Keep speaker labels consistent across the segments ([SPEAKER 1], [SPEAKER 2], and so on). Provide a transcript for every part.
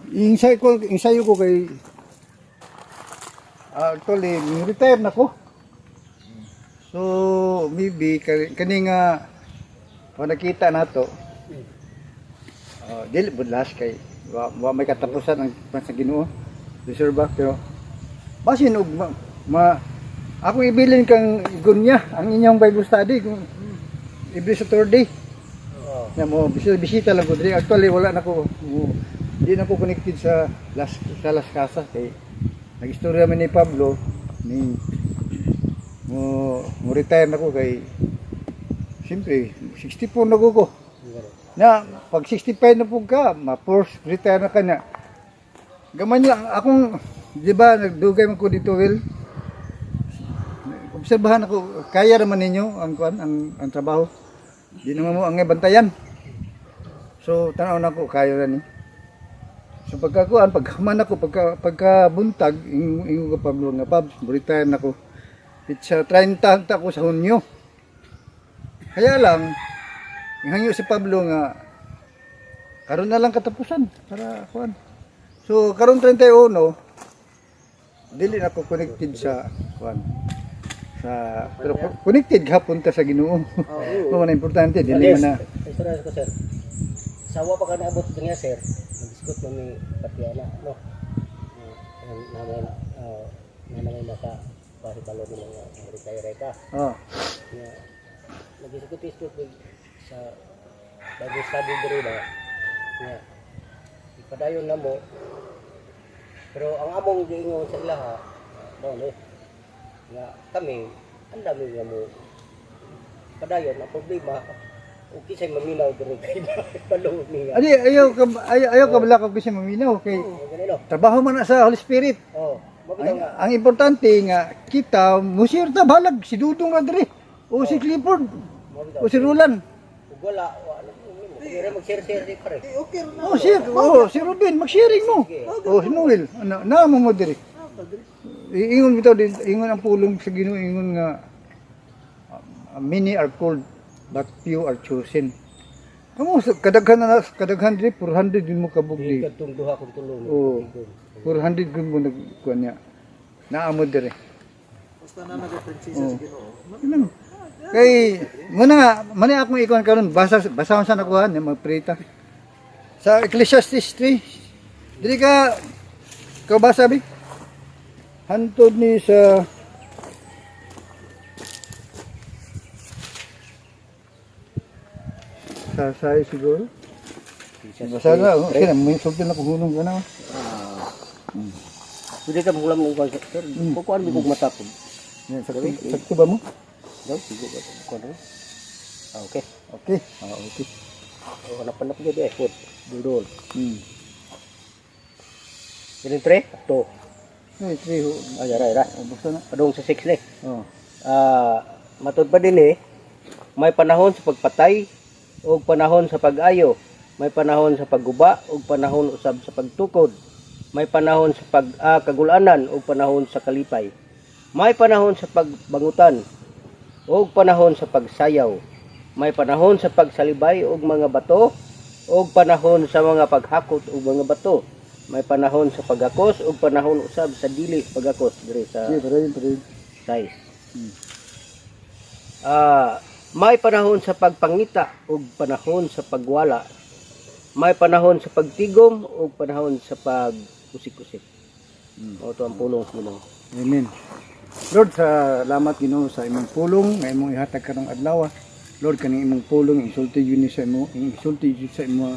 [SPEAKER 1] Insayo ko kay actually retire na ko. So maybe kani nga pag nakita nato dili budlas kay wa may katapusan ang sa Ginoo. Reserve pero basin og akong ibilin kang gunya ang inyong Bible study kung every Saturday. Na mo bisita lang ko diri. Actually wala na ko. Di na ko connected sa Las Casas kay nagistorya man ni Pablo ni mo retire na ko kay siyempre 64 na ko. Na pag 65 na po ka, ma-force retire na kanya. Gaman lang akong di ba nagdugay man ko dito Will. Obserbahan ako kaya naman ninyo ang trabaho. Di naman mo ang bantayan. So tanaw na ko kaya na ni. So pagkakuan pagkaman ako pagkabuntag ingo ko Pablo nga Pabs, retire na ko. Pitsa 30 ta ko sa Hunyo. Kaya lang hangyo si Pablo nga karon na lang katapusan para kuan. So karon 31 dili na ko connected sa kuan. Pero connected gahapon ta sa Ginoo. Oo, na importante dili man na.
[SPEAKER 2] Istorya ko sir. Sawa pa ka naabot niya sir. Nag-isgot mo ni Patiana, no? Naman naka pahibalo ng mga retire ka. Nag-isgot sa Bible study diri ba. Ipadayon na mo. Pero ang among giingon sa ilaha, nga kami, ang dami nga mo. Padayon, ang problema, okay sa'yo maminaw diri kay palong niya.
[SPEAKER 1] Ayaw ka bala kag bisig maminaw kay trabaho man na sa Holy Spirit. Ang importante nga kita musir ta balag si Dudong ra diri o si Clifford o si Roland.
[SPEAKER 2] Wala mag-share di pare.
[SPEAKER 1] Si Ruben mag-sharing mo. Si Noel na mo diri. Ingon bitaw din ingon ang pulong sa Ginoo ingon nga many are called but few are chosen. Kamo kadaghan diri 400 din mo kabugli.
[SPEAKER 2] Katong duha kong tulong.
[SPEAKER 1] 400 gun mo nagkuan niya. Naamod diri.
[SPEAKER 3] Basta na nag-prinsesa sa Ginoo.
[SPEAKER 1] Kay muna akong ikuan karon basahon sa nakuha ni magprita. Sa Ecclesiastes 3. Dili ka basa bi? Hantod ni sa Sasay siguro. Basa na, okay na, may sulti na kuhunong ka na.
[SPEAKER 2] Pwede ka magulang mo kung sir. Kukuhan mo kung matapon.
[SPEAKER 1] Sakto ba mo?
[SPEAKER 2] Daw, siguro ba? Kukuhan mo? Okay.
[SPEAKER 1] Okay.
[SPEAKER 2] Hanap-hanap dito eh. Food. Dudol. Yung 3? Ito.
[SPEAKER 1] Ay, 3 ho.
[SPEAKER 2] Yara.
[SPEAKER 1] Basta na.
[SPEAKER 2] Padung sa 6 na matod pa din may panahon sa pagpatay o panahon sa pag-ayo. May panahon sa pagguba o panahon usab sa pagtukod. May panahon sa kagulanan o panahon sa kalipay. May panahon sa pagbangutan o panahon sa pagsayaw. May panahon sa pagsalibay og mga bato o panahon sa mga paghakot og mga bato. May panahon sa pagakos o panahon usab sa dili pagakos diri sa size. May panahon sa pagpangita o panahon sa pagwala. May panahon sa pagtigom o panahon sa pag-usik-usik. O ito ang pulong Ginoo.
[SPEAKER 1] Amen. Lord, salamat Ginoo sa imong pulong nga imong ihatag karong adlaw. Lord, kaning imong pulong insulti yun sa imo, insulti yun sa imo,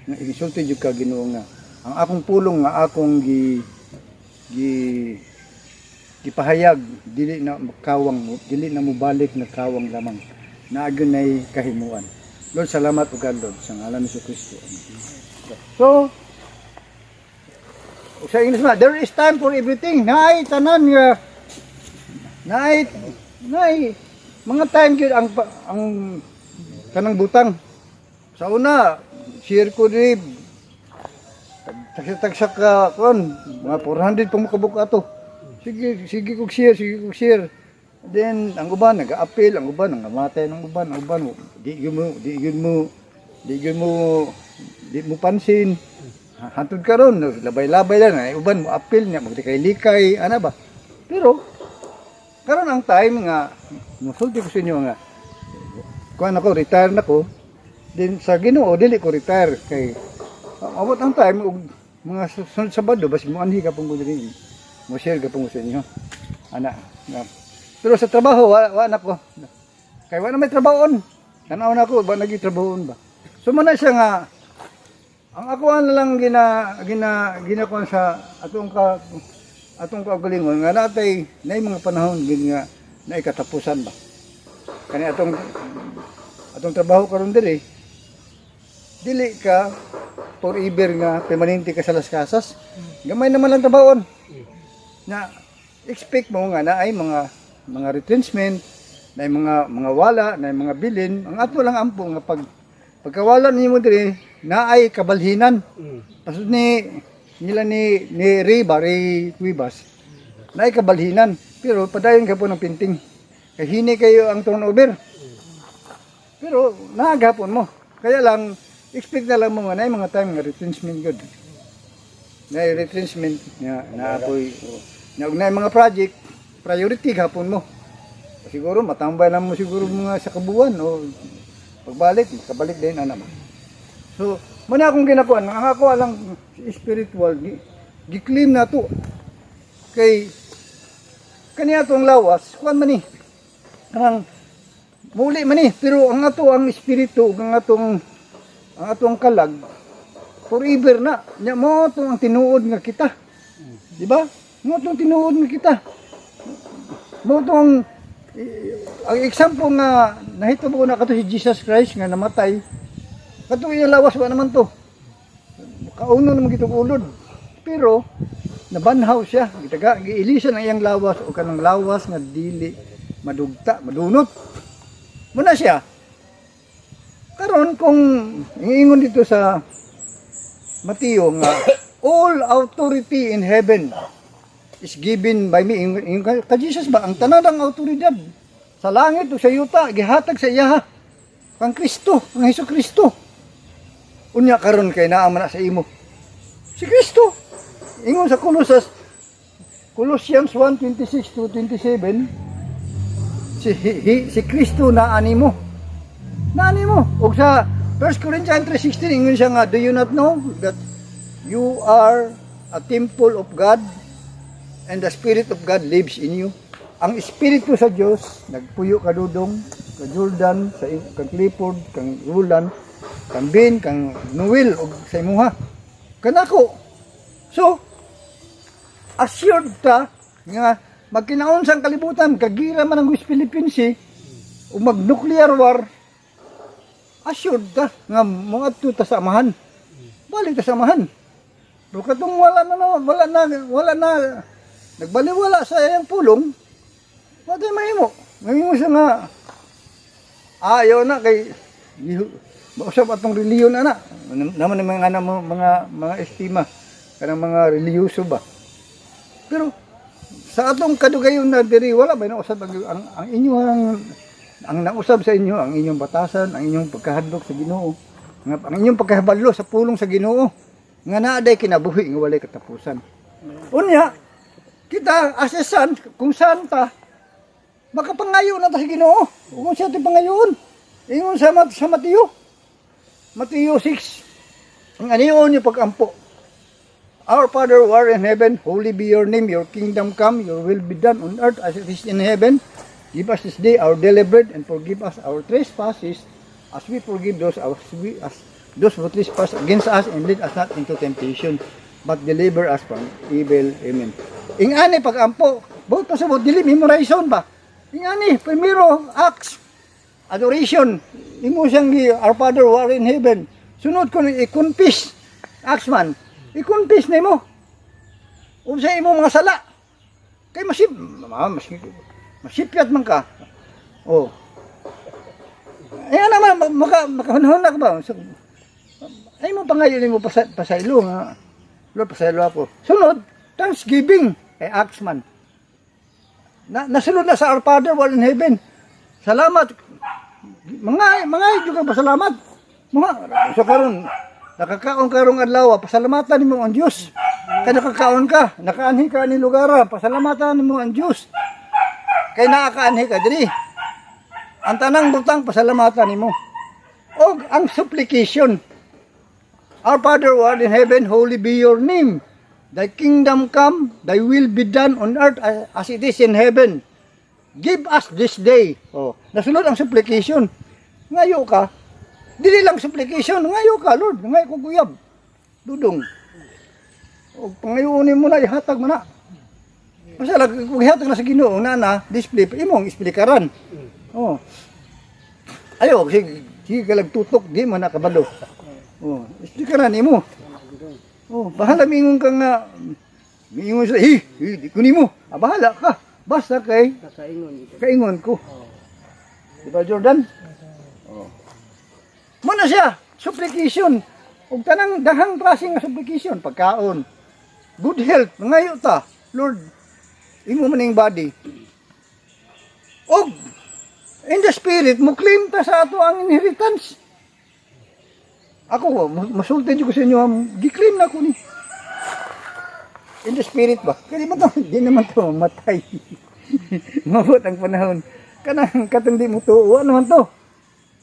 [SPEAKER 1] insulti yun ka Ginoo nga. Ang akong pulong nga akong gipahayag dili na makawang, dili na mobalik na kawang lamang. Naagyon ay kahimuan. Lord, salamat ug Lord sa ngalan ni Kristo. So, sa English na, there is time for everything. Naay tanan nga naay mga time gyud ang kanang butang. Sa una, share ko diri tagsa ka kon mga 400 pa mo kabuk ato. Sige kog share. Then ang uban nag-appeal, ang uban nangamatay ng uban, ang uban di mo pansin. hantod karon labay-labay lang ay uban mo appeal niya maglikay-likay ana ba. Pero karon ang time nga musulti ko sa inyo nga kuan ako retire na ko din sa Ginoo dili ko retire kay abot ang time og mga sunod Sabado basig mo anhi ka pung diri mo share ka pung sa inyo ana nga. Pero sa trabaho wa na ko kay wa na may trabahon tanaw na ko ba nagitrabahon ba so man na siya nga ang ako na lang ginakuan sa atong kagalingon nga natay nay mga panahon gid nga nay katapusan ba kani atong trabaho karon diri dili ka forever nga permanente ka sa Las Casas gamay naman lang trabahon na expect mo nga na ay mga retrenchment na mga wala na mga bilin ang ato lang ampo nga pagkawala nimo diri na ay kabalhinan pasud nila ni Ray Cuevas na ay kabalhinan pero padayon ka po ng pinting kay hini kayo ang turnover pero naagapon mo kaya lang expect na lang mo nga na mga time nga retrenchment good na retrenchment na apoy na mga project priority gapon mo siguro matambay lang mo siguro mga sa kabuan o pagbalik kabalik din ana ba so muna akong ginakuan ang ako lang spiritual gi-claim na to kay kaniya tong lawas kuan man ni ang muli man ni pero ang ato ang espiritu ang atong kalag forever na nya mo to ang tinuod nga kita di ba mo to ang tinuod nga kita mo to ang example nga nahitabo na kato si Jesus Christ nga namatay kato yung lawas ba naman to kauno naman gitong ulod pero nabanhaw siya giilisan ang iyang lawas o kanang lawas nga dili madugta madunot muna siya karon kung ingon dito sa Mateo nga all authority in heaven is given by me ka Jesus ba ang tanang autoridad sa langit o sa yuta gihatag sa iya kang Kristo ang Hesus Kristo unya karon kay naa man sa imo si Kristo ingon sa Colossians 1:26 to 27 si Kristo naa nimo ug sa 1 Corinthians 3:16 ingon siya nga do you not know that you are a temple of God and the Spirit of God lives in you. Ang Espiritu sa Dios nagpuyo kadudong ka Jordan sa kang Clifford kang Roland kang Ben kang Noel og sa imuha kanako so assured ta nga magkinaon sang kalibutan kagira man ang West Philippines ug mag nuclear war assured ta nga mga ta samahan balik ta samahan pero katong wala na nagbaliwala sa iyang pulong wala mahimo siya nga ayaw na kay mausap atong reliyon ana naman mga estima kanang mga reliyoso ba pero sa atong kadugayon na diri wala ba na usab ang inyong ang nausab sa inyo ang inyong batasan ang inyong pagkahadlok sa Ginoo ang inyong pagkahabalo sa pulong sa Ginoo nga naaday kinabuhi nga walay katapusan unya kita asesan kung saan ta makapangayo na ta sa Ginoo kung siya ti pangayoon ingon sa Mateo 6 ang aniyon yung pag-ampo Our Father who art in heaven, holy be your name, your kingdom come, your will be done on earth as it is in heaven. Give us this day our daily bread and forgive us our trespasses as we forgive those who trespass against us, and lead us not into temptation, but deliver us from evil. Amen. Ingani pag-ampo, both sa dili memorization ba? Ingani, primero acts, adoration. Imo siyang Our Father who art in heaven. Sunod ko i-confess, acts man. I-confess na mo. O sa imo mga sala. Kay masipyat man ka. Oh. Ayan naman, makahunahon na ka ba? So, ay mo pangayon mo pasaylo nga. Lord, pasaylo ako. Sunod, thanksgiving. Kay acts man. Nasunod na sa Our Father who art in heaven. Salamat. Mga yung ka pasalamat. So karon Nakakaon ka rong adlaw, pasalamatan nimo ang Dios. Kay nakakaon ka, nakaanhi ka ni lugar, pasalamatan nimo ang Dios. Kay nakakaanhi ka diri. Ang tanang butang pasalamatan nimo. Og ang supplication. Our Father who art in heaven, holy be your name. Thy kingdom come, thy will be done on earth as it is in heaven. Give us this day. Oh, nasunod ang supplication. Ngayo ka, dili lang supplication, ngayo ka, Lord, ngayo ko guyab. Dudong. O pangayoon mo na, ihatag mo na. Basta lang, kung ihatag na sa Ginoo na, display, imong isplikaran. Oh. Ayo, sige ka lang tutok, di mo nakabalo. Oh, isplikaran imo. Oh, bahala mingon ka nga, mingon sa, di kunin mo. Bahala ka. Basta kay kaingon ko. Diba, Jordan? Oh. Muna siya, supplication. Ug tanang dahang klaseng nga supplication, pagkaon. Good health, ngayo ta. Lord, imo man ning body. Og in the spirit, mo claim ta sa ato ang inheritance. Ako, masulti ko sa inyo, gi-claim na ko ni. In the spirit ba? Kaya di naman to matay. Mabot ang panahon. Kanang katong di mo tuo, ano man to?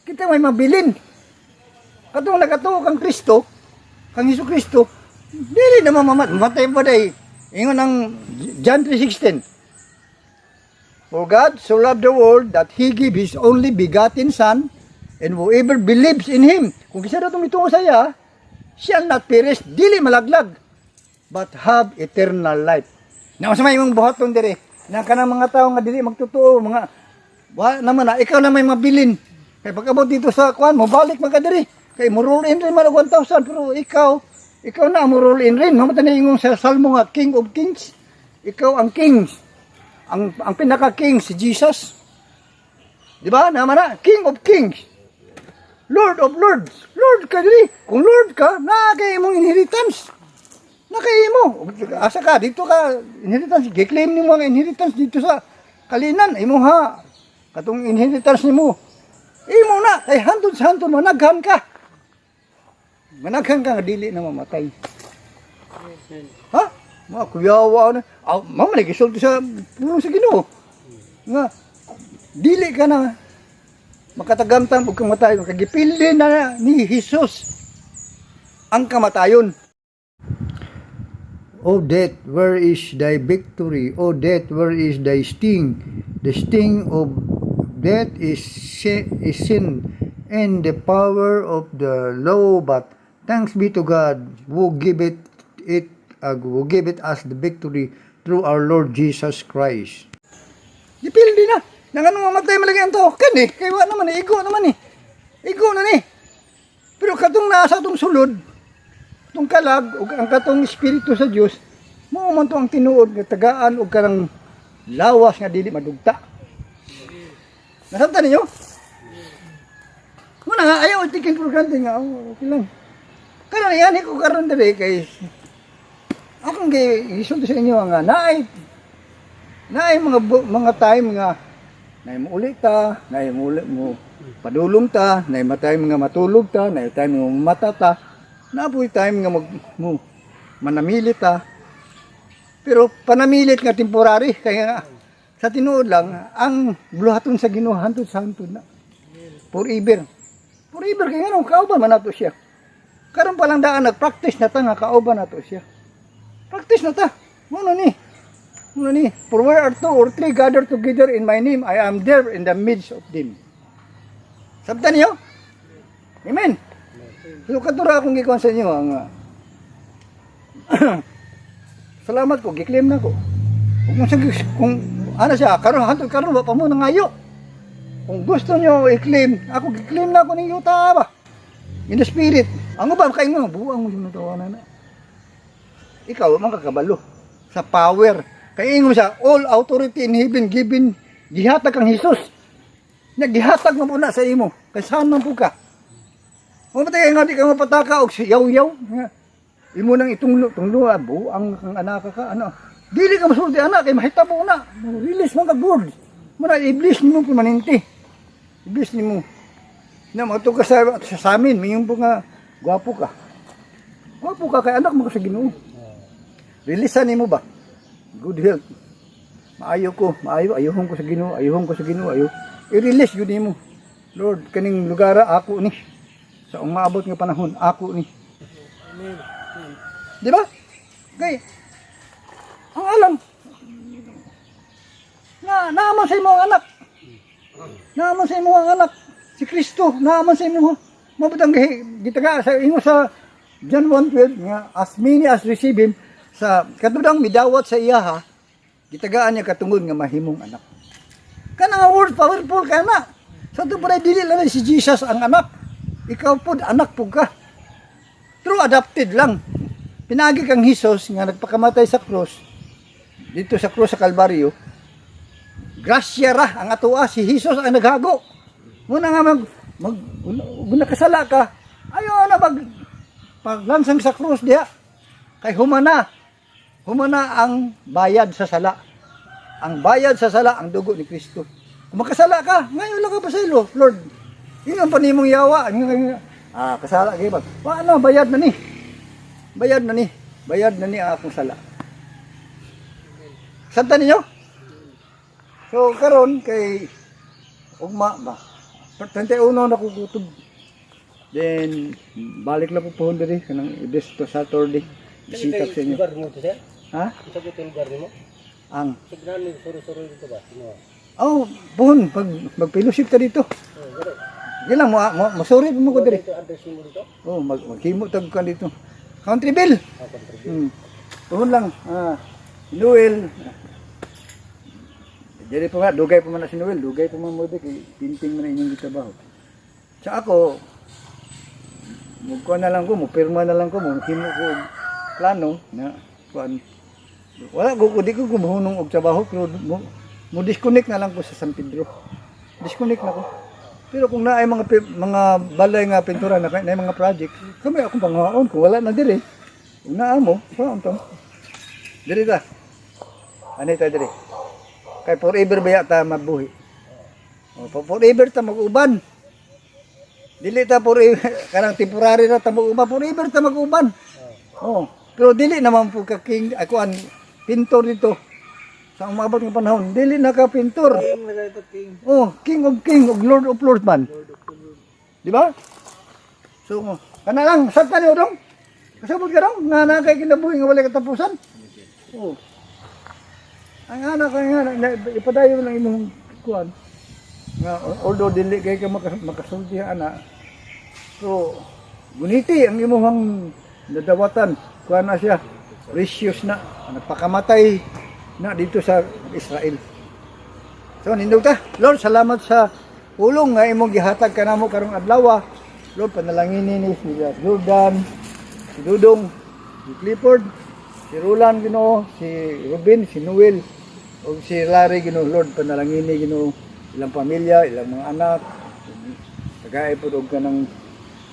[SPEAKER 1] Kita may mabilin. Katong nagatuo kang Kristo, kang Hesus Kristo, dili na mamatay pa day. Ingon ang John 3:16. For God so loved the world that He gave His only begotten Son, and whoever believes in Him, kung kisa daw tumitungo sa iya, shall not perish, dili malaglag, but have eternal life. Na sa may mong buhaton dire, na kanang mga tao nga dili magtotoo, mga wa naman na ikaw na may mabilin. Kay pag abot dito sa kuan, mo balik man ka diri. Kay mo roll in rin man 1,000, pero ikaw na mo roll in rin. Mamo tani ingong sa Salmo nga King of Kings. Ikaw ang kings. Ang pinaka king si Jesus. Di ba? Naman na King of Kings. Lord of Lords. Lord ka diri. Kung Lord ka, na kay imong inheritance. Nakaimo. Asa ka, dito ka, inheritance. Giklaim ni mo ang inheritance dito sa kalinan. Imo ha. Katong inheritance ni mo. Imo na. Kay hantod sa hantod, managhan ka. Managhan ka nga dili na mamatay. Ha? Mga kuyawa na. Mama, nagisulti sa pulong sa Ginoo. Nga, dili ka na makatagamtam o kamatayon. Kagipili na ni Jesus ang kamatayon. O death, where is thy victory? O death, where is thy sting? The sting of death is sin, and the power of the law. But thanks be to God who give it us the victory through our Lord Jesus Christ. Dipildi na. Nang anong mamatay malagi ang to? Kani, kay wa naman igo naman Igo na ni. Pero katong nasa tong sulod, tong kalag ug ang katong espiritu sa Dios, mao man to ang tinuod nga tagaan og kanang lawas nga dili madugta. Nasabtan ninyo? Muna nga ayaw itikin progrante nga okay lang. Karon yan ko karon diri kay akong gisulti sa inyo nga naay mga time nga naay mo ulit ta, naay mo padulong ta, naay matay mga matulog ta, naay time nga mata ta, napoy time nga manamilit ta. Pero panamilit nga temporary kaya nga sa tinuod lang ang buluhaton sa Ginoo hantod sa hantod na. Forever. Forever kaya nga kauban man nato siya. Karon pa lang daan nagpractice na ta nga kauban nato siya. Practice na ta. Muna ni. For where are two or three gathered together in my name, I am there in the midst of them. Sabtan niyo? Amen. So kadura akong gikuan sa inyo ang salamat ko, giklaim na ko. Kung ano siya, karon ba pa mo nangayo. Kung gusto niyo i-claim, ako gi-claim na ko ning yuta ba. In the spirit. Ang uban kay mo, buang mo yung tawanan na. Ikaw man kakabalo sa power. Kay ingon siya, all authority in heaven given gihatag kang Hesus. Naggihatag mo na sa imo. Kay saan man po ka? Mo patay nga di ka mapataka og yaw-yaw. Imo nang itunglo buang kang anak ka ano. Dili ka masulti anak kay mahitabo na. Release man ka board. Muna iblis nimo permanente. Iblis nimo. Na matugas sa amin, mayong po nga gwapo ka. Gwapo ka kay anak mo sa Ginoo. Releasean nimo ba? Good health. Ayuhon ko sa Ginoo, ayaw. I-release yun nimo. Lord, kaning lugar ako ni. Sa umabot nga panahon, ako ni.
[SPEAKER 3] Amen.
[SPEAKER 1] Di ba? Kay, ang alam, naaman sa imo ang anak. Naaman sa imo ang anak. Si Kristo, naaman sa imo. Mabutang gitaga sa ingo sa John 1:12 nga as many as receive him sa katudang midawat sa iya ha. Gitagaan niya katungod nga mahimong anak. Kana nga word powerful ka na. Sa ito pa dili lang si Jesus ang anak. Ikaw po anak po ka. True adopted lang. Pinagi kang Jesus nga nagpakamatay sa krus. Dito sa krus sa Kalbaryo. Grasya ra ang atoa si Jesus ang naghago. Muna nga kung nakasala ka, ayaw na paglansang sa krus diha. Kay humana ang bayad sa sala. Ang bayad sa sala, ang dugo ni Kristo. Kung makasala ka, ngayon lang ka pa sa ilo, Lord. Yun ang panimong yawa. Kasala kayo ba? Paano, bayad na ni. Bayad na ni ang akong sala. Santa ninyo? So, karon kay ugma ba? 31 na kukutob. Then, balik lang po po diri kanang ibes to Saturday. Bisita sa inyo.
[SPEAKER 2] Lugar mo to, sir?
[SPEAKER 1] Ha?
[SPEAKER 2] Sa kitang lugar mo?
[SPEAKER 1] Ang
[SPEAKER 2] Signan mo, suro-suro dito ba? Sino?
[SPEAKER 1] buhon, magpilusip ka dito. Yan lang, masurit mo ko diri.
[SPEAKER 2] Ito address mo dito?
[SPEAKER 1] Maghimo tag ka dito. Country bill.
[SPEAKER 2] Contribute.
[SPEAKER 1] Buhon lang. Noel. Diri pa nga, dugay pa man na si Noel. Dugay pa man mo kay pinting man na inyong gitabaho. Sa ako, na lang ko, pirma na lang ko, himo ko plano na kuan. Wala ko di ko gumuhunong og trabaho pero mo disconnect na lang ko sa San Pedro. Disconnect na ko. Pero kung naay mga balay nga pintura na mga project, kami akong panghaon kung wala na diri. Kung naa mo, paon to. Diri ta. Ani ta diri. Kay forever ba ta mabuhi. Forever ta mag-uban. Dili ta forever kanang temporary ra ta mag-uban, forever ta mag-uban. Pero dili naman po ka king ako pintor dito. Sa umabot ng panahon, dili na ka pintor.
[SPEAKER 3] King na ito, king.
[SPEAKER 1] King of king, og Lord of lords man. Di ba? So, kana lang, sakta ni Udong. Kasabot ka dong, nga na kay kinabuhi nga wala katapusan. Ang anak kay nga, ipadayo lang imong kuan. Nga, although dili kay ka makasulti ana. So, guniti ang imong nadawatan. Kuan na siya, precious na. Nagpakamatay na dito sa Israel. So, nindog ta. Lord, salamat sa ulong nga imong gihatag kanamo karong adlaw. Lord, panalangin ni si Jordan, si Dudong, si Clifford, si Roland Ginoo, si Ruben, si Noel, o si Larry Ginoo. Lord, panalangin ni Ginoo ilang pamilya, ilang mga anak. Tagay po og kanang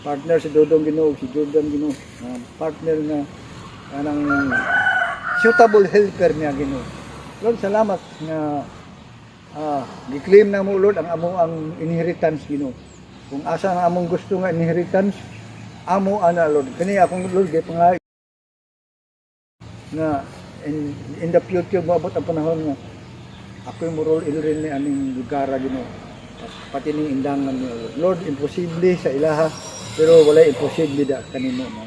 [SPEAKER 1] partner si Dudong Ginoo, si Jordan Ginoo, partner na kanang suitable helper niya Ginoo. Lord, salamat nga gi-claim na mo Lord ang ang inheritance Ginoo. Kung asa ang among gusto nga inheritance, amo ana Lord. Kani akong Lord gay pangay na in the future moabot ang panahon nga ako yung role rin ni aning lugar Ginoo. Pati ning indangan niyo Lord, imposible sa ilaha pero wala imposible da kanimo no.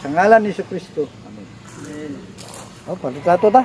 [SPEAKER 1] Sa ngalan ni Kristo. Amen. Pagkatato ta.